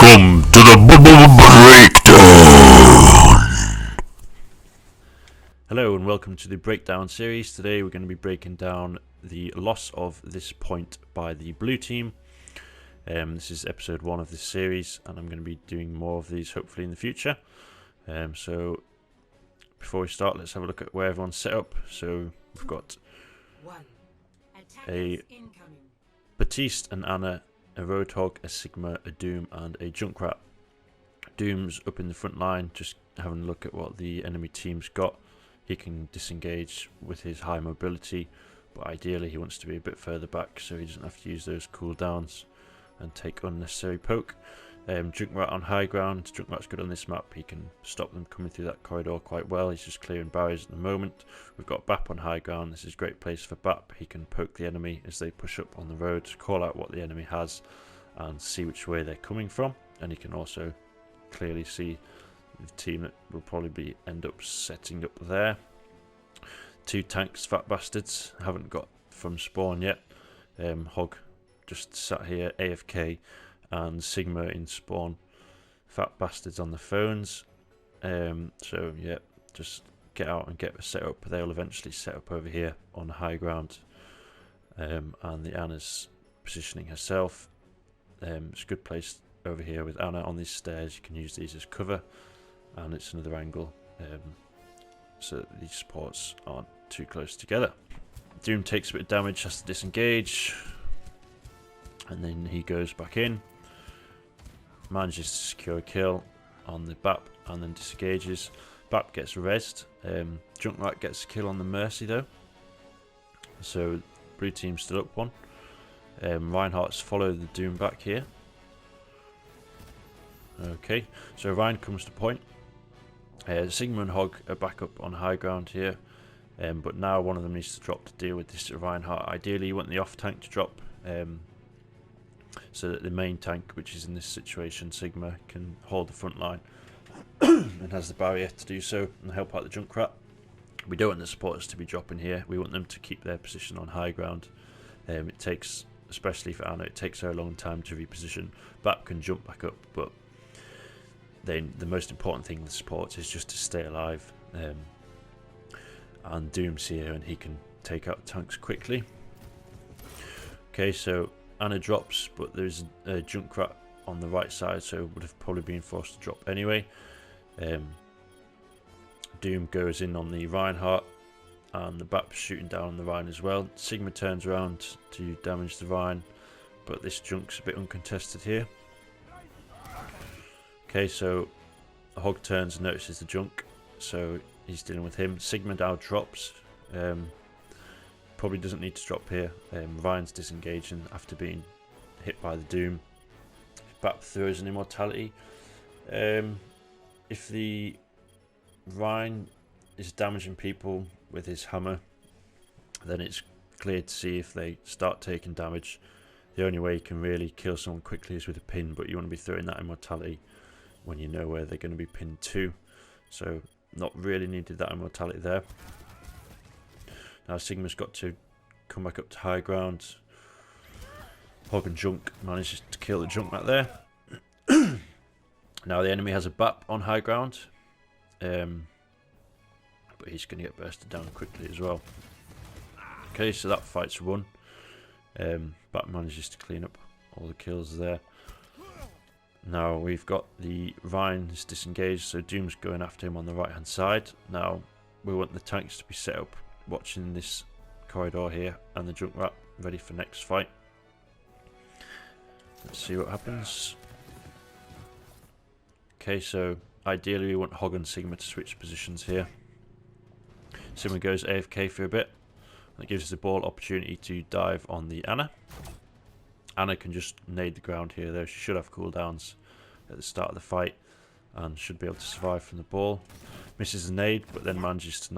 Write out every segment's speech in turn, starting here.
Welcome to the Breakdown! Hello and welcome to the Breakdown series. Today we're going to be breaking down the loss of this point by the blue team. This is episode 1 of this series and I'm going to be doing more of these hopefully in the future. So before we start, let's have a look at where everyone's set up. So we've got a Batiste and Anna, a Roadhog, a Sigma, a Doom and a Junkrat. Doom's up in the front line, just having a look at what the enemy team's got. He can disengage with his high mobility, but ideally he wants to be a bit further back so he doesn't have to use those cooldowns and take unnecessary poke. Junkrat on high ground. Junkrat's good on this map. He can stop them coming through that corridor quite well. He's just clearing barriers at the moment. We've got Bap on high ground. This is a great place for Bap. He can poke the enemy as they push up on the road, call out what the enemy has and see which way they're coming from, and he can also clearly see the team that will probably end up setting up there. 2 tanks, fat bastards, haven't got from spawn yet. Hog just sat here AFK, and Sigma in spawn, fat bastards on the phones. So yeah, just get out and get set up. They'll eventually set up over here on high ground, and the Anna's positioning herself. It's a good place over here with Anna on these stairs. You can use these as cover, and it's another angle so that these supports aren't too close together. Doom takes a bit of damage, has to disengage, and then he goes back in, manages to secure a kill on the Bap and then disengages. Bap gets rezzed. Junkrat gets a kill on the Mercy though, so blue team's still up 1. Reinhardt's followed the Doom back here. Okay, so Ryan comes to point. Sigma and Hog are back up on high ground here, but now one of them needs to drop to deal with this Reinhardt. Ideally you want the off tank to drop, so that the main tank, which is in this situation Sigma, can hold the front line and has the barrier to do so and help out the Junkrat. We don't want the supporters to be dropping here. We want them to keep their position on high ground. It takes, especially for Anna, it takes her a long time to reposition. Bap can jump back up, but then the most important thing in the supports is just to stay alive. And Doom's here and he can take out tanks quickly. Okay, so Anna drops, but there's a Junkrat on the right side, so would have probably been forced to drop anyway. Doom goes in on the Reinhardt, and the Bap's shooting down on the Rhine as well. Sigma turns around to damage the Rhine, but this Junk's a bit uncontested here. Okay, so the Hog turns and notices the Junk, so he's dealing with him. Sigma now drops. Probably doesn't need to drop here. Ryan's disengaging after being hit by the Doom. Bap throws an immortality. If the Ryan is damaging people with his hammer, then it's clear to see if they start taking damage. The only way you can really kill someone quickly is with a pin, but you want to be throwing that immortality when you know where they're going to be pinned to. So not really needed that immortality there. Now Sigma's got to come back up to high ground. Hog and Junk manages to kill the Junk right there. Now the enemy has a Bap on high ground, but he's going to get bursted down quickly as well. Okay, so that fight's won. Bap manages to clean up all the kills there. Now we've got the Rhine's disengaged, so Doom's going after him on the right hand side. Now we want the tanks to be set up watching this corridor here, and the Junkrat ready for next fight. Let's see what happens. Okay, so ideally we want Hog and Sigma to switch positions here. Sigma goes AFK for a bit. That gives us the ball opportunity to dive on the Anna. Anna can just nade the ground here though. She should have cooldowns at the start of the fight and should be able to survive from the ball. Misses the nade, but then manages to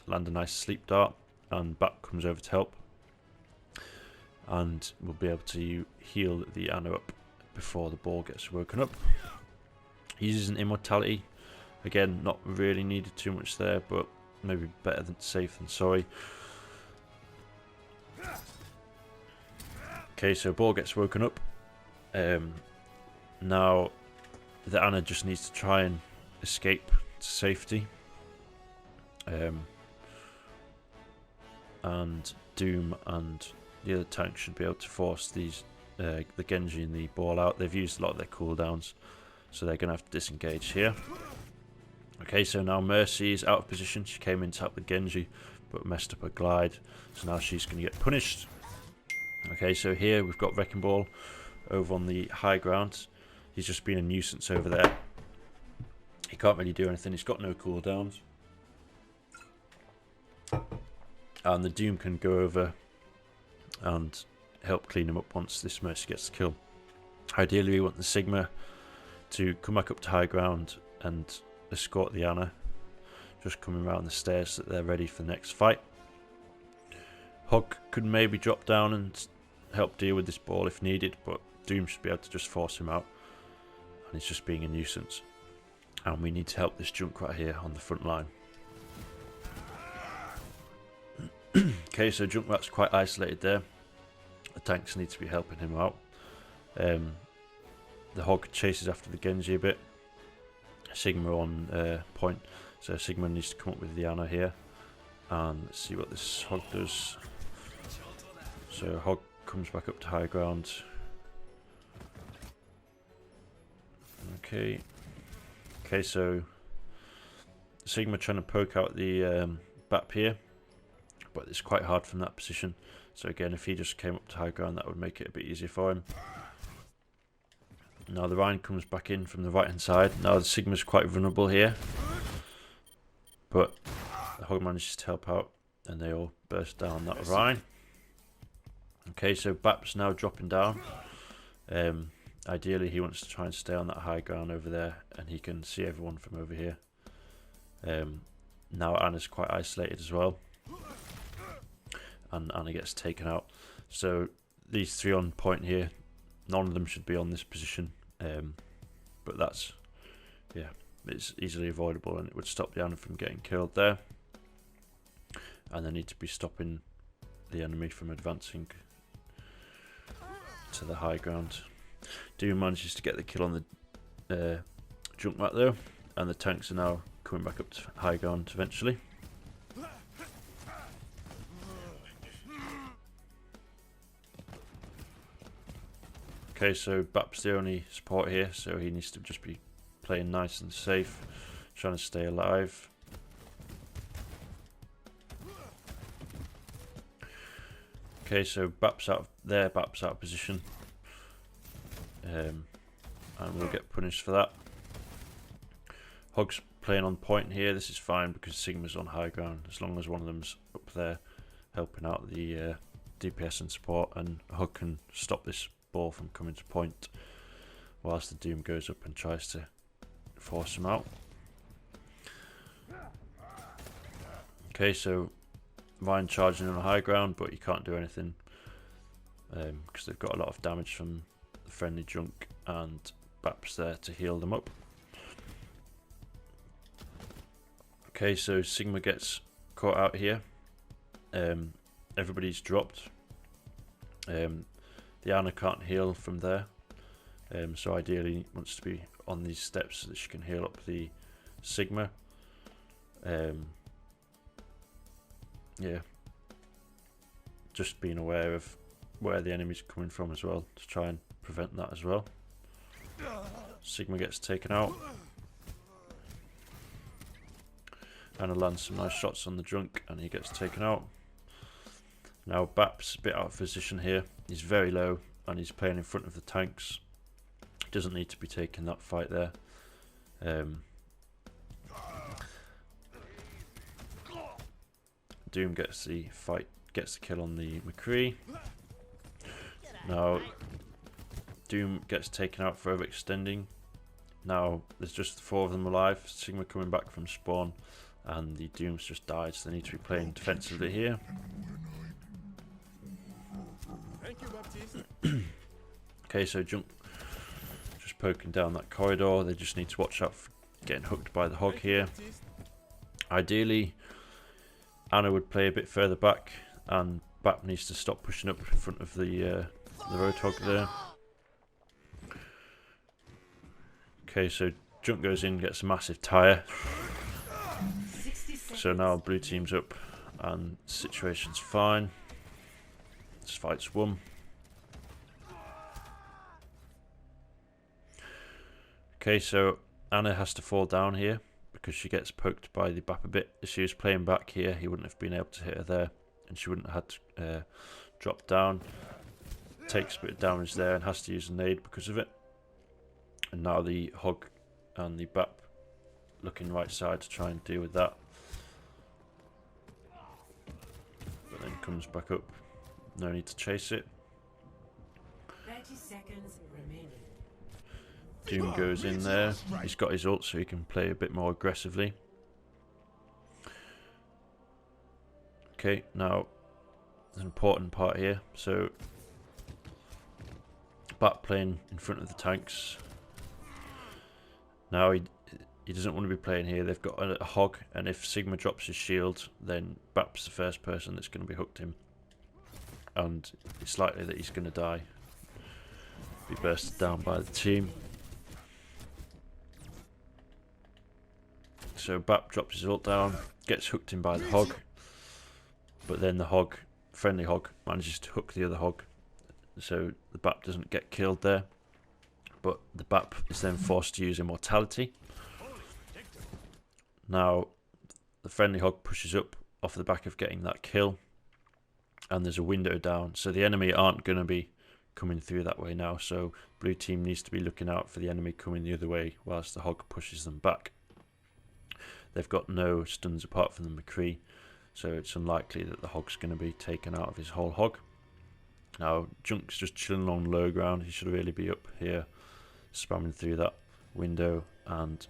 land a nice sleep dart, and Bap comes over to help, and we'll be able to heal the Anna up before the ball gets woken up. He uses an immortality. Again, not really needed too much there, but maybe better than safe than sorry. Okay, so ball gets woken up. Now, the Anna just needs to try and escape to safety. And Doom and the other tanks should be able to force these the Genji and the ball out. They've used a lot of their cooldowns, so they're going to have to disengage here. Okay, so now Mercy is out of position. She came in to help the Genji, but messed up her glide, so now she's going to get punished. Okay, so here we've got Wrecking Ball over on the high ground. He's just been a nuisance over there. He can't really do anything. He's got no cooldowns. And the Doom can go over and help clean him up once this Mercy gets the kill. Ideally, we want the Sigma to come back up to high ground and escort the Anna, just coming around the stairs so that they're ready for the next fight. Hog could maybe drop down and help deal with this ball if needed, but Doom should be able to just force him out, and he's just being a nuisance. And we need to help this Junkrat here on the front line. Okay, so Junkrat's quite isolated there. The tanks need to be helping him out. The Hog chases after the Genji a bit. Sigma on point, so Sigma needs to come up with the Anna here. And let's see what this Hog does. So Hog comes back up to high ground. Okay, so Sigma trying to poke out the BAP here, but it's quite hard from that position. So again, if he just came up to high ground, that would make it a bit easier for him. Now the Rhine comes back in from the right hand side. Now the Sigma's quite vulnerable here, but the Hog manages to help out and they all burst down that Rhine. Okay, so BAP's now dropping down. Ideally he wants to try and stay on that high ground over there, and he can see everyone from over here. Now Anna's quite isolated as well, and Anna gets taken out. So these three on point here, none of them should be on this position, but that's, yeah, it's easily avoidable, and it would stop the Anna from getting killed there. And they need to be stopping the enemy from advancing to the high ground. Doom manages to get the kill on the Junkrat though, and the tanks are now coming back up to high ground eventually. Okay, so BAP's the only support here, so he needs to just be playing nice and safe, trying to stay alive. Okay, so BAP's out of there, BAP's out of position. And we'll get punished for that. Hog's playing on point here. This is fine because Sigma's on high ground, as long as one of them's up there helping out the DPS and support, and Hog can stop this ball from coming to point whilst the Doom goes up and tries to force him out. Okay, so Ryan charging on high ground, but you can't do anything because they've got a lot of damage from the friendly Junk, and BAP's there to heal them up. Okay, so Sigma gets caught out here. Everybody's dropped. The Anna can't heal from there, so ideally wants to be on these steps so that she can heal up the Sigma. Yeah, just being aware of where the enemy's coming from as well to try and prevent that as well. Sigma gets taken out. Anna lands some nice shots on the Junk and he gets taken out. Now BAP's a bit out of position here. He's very low and he's playing in front of the tanks. He doesn't need to be taking that fight there. Doom gets the kill on the McCree. Now Doom gets taken out for overextending. Now there's just 4 of them alive. Sigma coming back from spawn, and the Doom's just died, so they need to be playing defensively here. Okay, so Junk just poking down that corridor. They just need to watch out for getting hooked by the Hog here. Ideally, Anna would play a bit further back, and BAP needs to stop pushing up in front of the Roadhog there. Okay, so Junk goes in, gets a massive tire. So now blue team's up and situation's fine. This fight's won. Okay, so Anna has to fall down here because she gets poked by the Bap a bit. If she was playing back here, he wouldn't have been able to hit her there, and she wouldn't have had to drop down. Takes a bit of damage there and has to use a nade because of it. And now the Hog and the Bap looking right side to try and deal with that. But then comes back up. No need to chase it. 30 seconds remaining. Doom goes in there. He's got his ult so he can play a bit more aggressively. Okay, now there's an important part here. So Bat playing in front of the tanks. Now he doesn't want to be playing here. They've got a Hog, and if Sigma drops his shield, then Bap's the first person that's going to be hooked him, and it's likely that he's going to die. Be bursted down by the team. So Bap drops his ult down, gets hooked in by the Hog, but then the Hog, friendly Hog, manages to hook the other Hog, so the Bap doesn't get killed there. But the Bap is then forced to use Immortality. Now the friendly Hog pushes up off the back of getting that kill, and there's a window down, so the enemy aren't going to be coming through that way now, so blue team needs to be looking out for the enemy coming the other way whilst the Hog pushes them back. They've got no stuns apart from the McCree, so it's unlikely that the Hog's going to be taken out of his whole Hog. Now Junk's just chilling along low ground. He should really be up here spamming through that window, and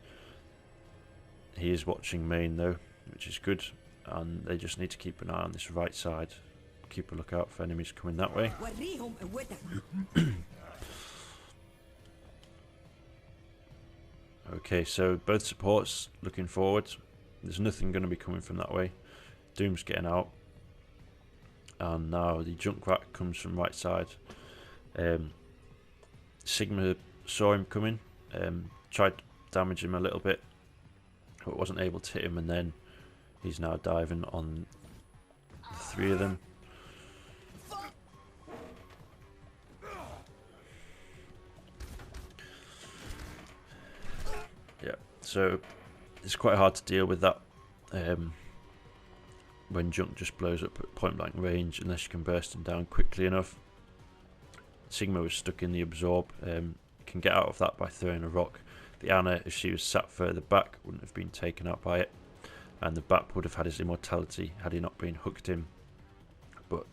he is watching main though, which is good, and they just need to keep an eye on this right side, keep a lookout for enemies coming that way. Okay, so both supports looking forward. There's nothing going to be coming from that way. Doom's getting out, and now the Junkrat comes from right side. Sigma saw him coming, tried to damage him a little bit, but wasn't able to hit him, and then he's now diving on the three of them. Yeah, so it's quite hard to deal with that when Junk just blows up at point blank range, unless you can burst him down quickly enough. Sigma was stuck in the absorb, can get out of that by throwing a rock. The Anna, if she was sat further back, wouldn't have been taken out by it, and the Bap would have had his immortality had he not been hooked in. But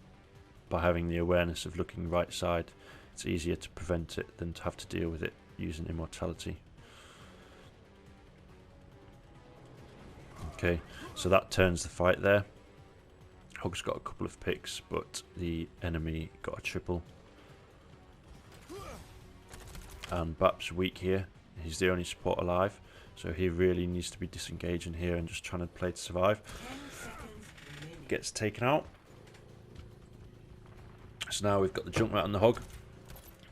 by having the awareness of looking right side, it's easier to prevent it than to have to deal with it using immortality. Okay, so that turns the fight there. Hog's got a couple of picks, but the enemy got a triple. And Bap's weak here. He's the only support alive, so he really needs to be disengaging here and just trying to play to survive. Gets taken out. So now we've got the Junkrat and the Hog.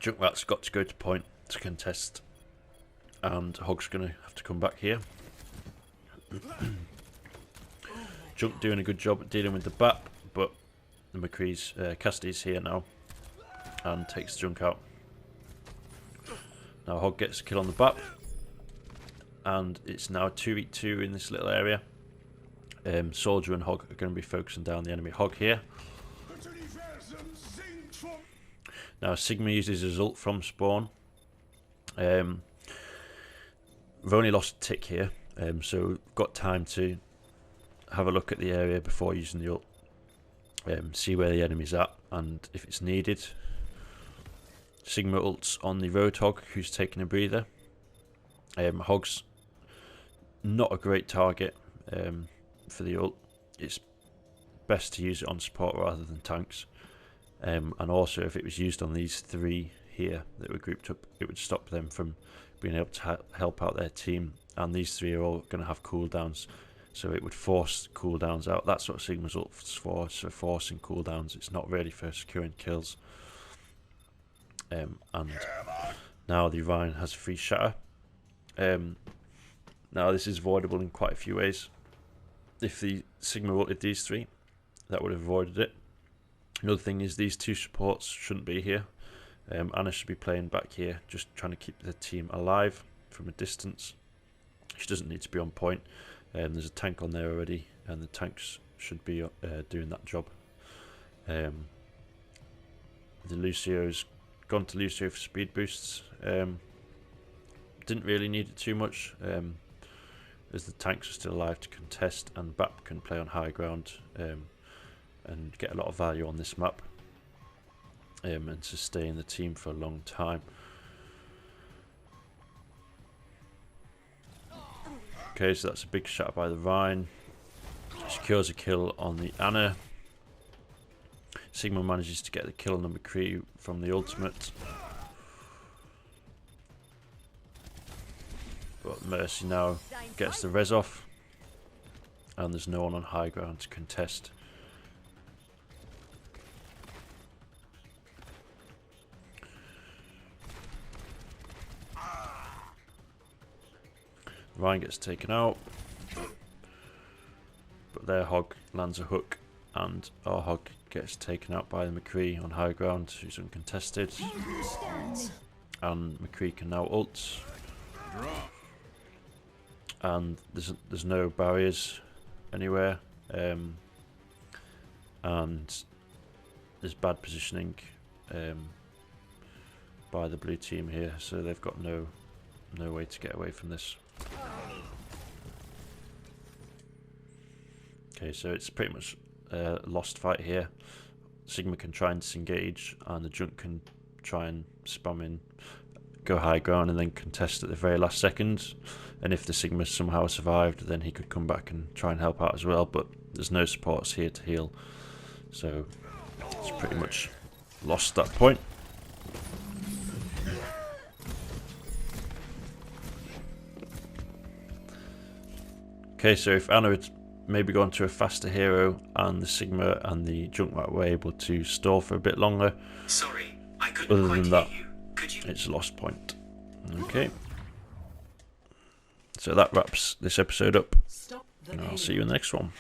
Junkrat's got to go to point to contest, and Hog's going to have to come back here. Junk doing a good job at dealing with the Bap, but the McCree's Cassidy's here now and takes the Junk out. Now Hog gets a kill on the Bap, and it's now 2v2 in this little area. Soldier and Hog are going to be focusing down the enemy Hog here. Now Sigma uses his ult from spawn. We've only lost a tick here, so we've got time to have a look at the area before using the ult. See where the enemy's at, and if it's needed. Sigma ults on the Roadhog, who's taking a breather. Hog's not a great target for the ult. It's best to use it on support rather than tanks. And also, if it was used on these three here that were grouped up, it would stop them from being able to help out their team. And these three are all going to have cooldowns, so it would force cooldowns out. That's what Sigma's ult's for, so forcing cooldowns. It's not really for securing kills. And now the Rhine has free shatter. Now this is avoidable in quite a few ways. If the Sigma ulted these three, that would have avoided it. Another thing is these two supports shouldn't be here. Anna should be playing back here, just trying to keep the team alive from a distance. She doesn't need to be on point. There's a tank on there already, and the tanks should be doing that job. The Lucio's gone to Lucio for speed boosts. Didn't really need it too much, as the tanks are still alive to contest, and BAP can play on high ground and get a lot of value on this map, and sustain the team for a long time. Okay, so that's a big shot by the Rhine. Secures a kill on the Anna. Sigma manages to get the kill on the McCree from the ultimate. But Mercy now gets the res off. And there's no one on high ground to contest. Ryan gets taken out. But their Hog lands a hook. And our Hog gets taken out by the McCree on high ground, who's uncontested. And McCree can now ult. And there's no barriers anywhere, and there's bad positioning by the blue team here, so they've got no way to get away from this. Okay, so it's pretty much a lost fight here. Sigma can try and disengage, and the Junk can try and spam in, go high ground, and then contest at the very last second. And if the Sigma somehow survived, then he could come back and try and help out as well. But there's no supports here to heal, so it's pretty much lost that point. Okay, so if Anna had maybe gone to a faster hero and the Sigma and the Junkrat were able to stall for a bit longer, sorry, I couldn't other quite than that, hear you. Could you? it's a lost point. Okay. So that wraps this episode up, Stop the and I'll payload. see you in the next one.